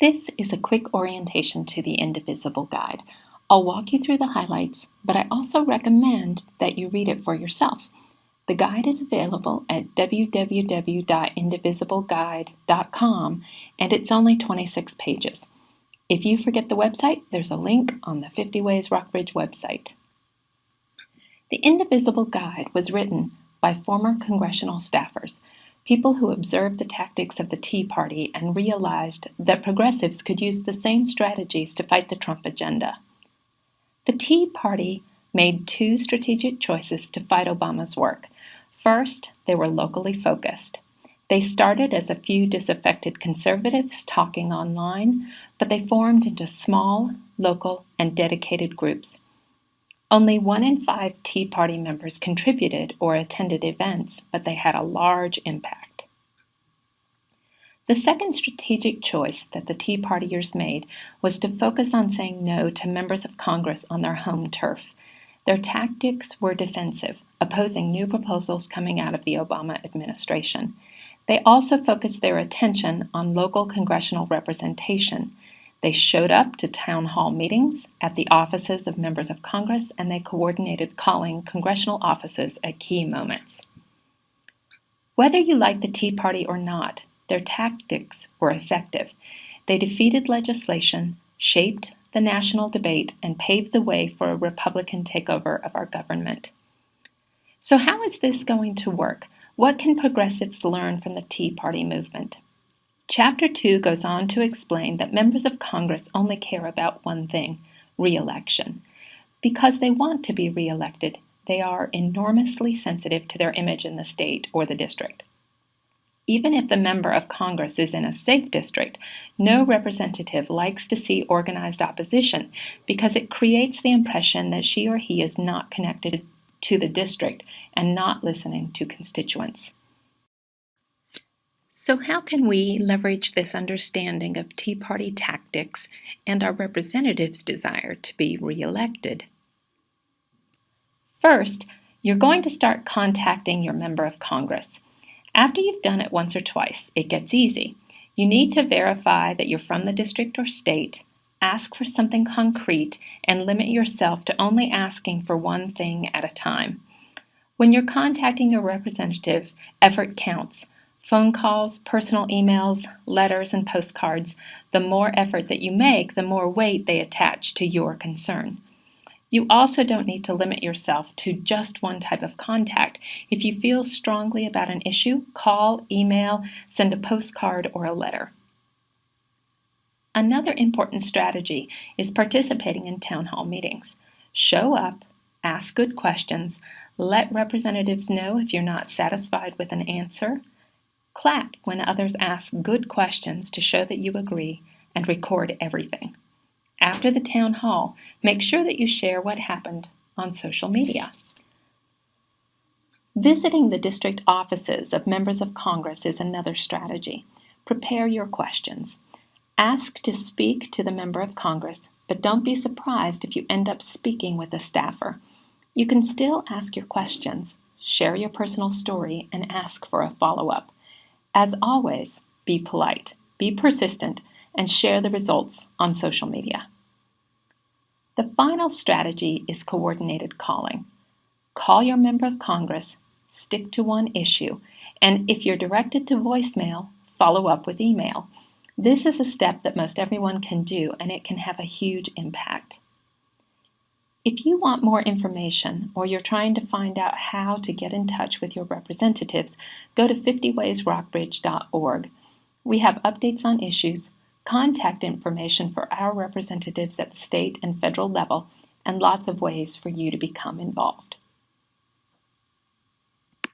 This is a quick orientation to the Indivisible guide. I'll walk you through the highlights, but I also recommend that you read it for yourself. The guide is available at www.indivisibleguide.com, and it's only 26 pages. If you forget the website, there's a link on the 50 Ways Rockbridge website. The Indivisible Guide was written by former congressional staffers, people who observed the tactics of the Tea Party and realized that progressives could use the same strategies to fight the Trump agenda. The Tea Party made two strategic choices to fight Obama's work. First, they were locally focused. They started as a few disaffected conservatives talking online, but they formed into small, local, and dedicated groups. Only 1 in 5 Tea Party members contributed or attended events, but they had a large impact. The second strategic choice that the Tea Partiers made was to focus on saying no to members of Congress on their home turf. Their tactics were defensive, opposing new proposals coming out of the Obama administration. They also focused their attention on local congressional representation. They showed up to town hall meetings at the offices of members of Congress, and they coordinated calling congressional offices at key moments. Whether you like the Tea Party or not, their tactics were effective. They defeated legislation, shaped the national debate, and paved the way for a Republican takeover of our government. So how is this going to work? What can progressives learn from the Tea Party movement? Chapter 2 goes on to explain that members of Congress only care about one thing, re-election. Because they want to be re-elected, they are enormously sensitive to their image in the state or the district. Even if the member of Congress is in a safe district, no representative likes to see organized opposition because it creates the impression that she or he is not connected to the district and not listening to constituents. So how can we leverage this understanding of Tea Party tactics and our representatives' desire to be re-elected? First, you're going to start contacting your member of Congress. After you've done it once or twice, it gets easy. You need to verify that you're from the district or state, ask for something concrete, and limit yourself to only asking for one thing at a time. When you're contacting your representative, effort counts. Phone calls, personal emails, letters, and postcards, the more effort that you make, the more weight they attach to your concern. You also don't need to limit yourself to just one type of contact. If you feel strongly about an issue, call, email, send a postcard, or a letter. Another important strategy is participating in town hall meetings. Show up, ask good questions, let representatives know if you're not satisfied with an answer, clap when others ask good questions to show that you agree, and record everything. After the town hall, make sure that you share what happened on social media. Visiting the district offices of members of Congress is another strategy. Prepare your questions. Ask to speak to the member of Congress, but don't be surprised if you end up speaking with a staffer. You can still ask your questions, share your personal story, and ask for a follow-up. As always, be polite, be persistent, and share the results on social media. The final strategy is coordinated calling. Call your member of Congress, stick to one issue, and if you're directed to voicemail, follow up with email. This is a step that most everyone can do, and it can have a huge impact. If you want more information or you're trying to find out how to get in touch with your representatives, go to 50waysrockbridge.org. We have updates on issues, contact information for our representatives at the state and federal level, and lots of ways for you to become involved.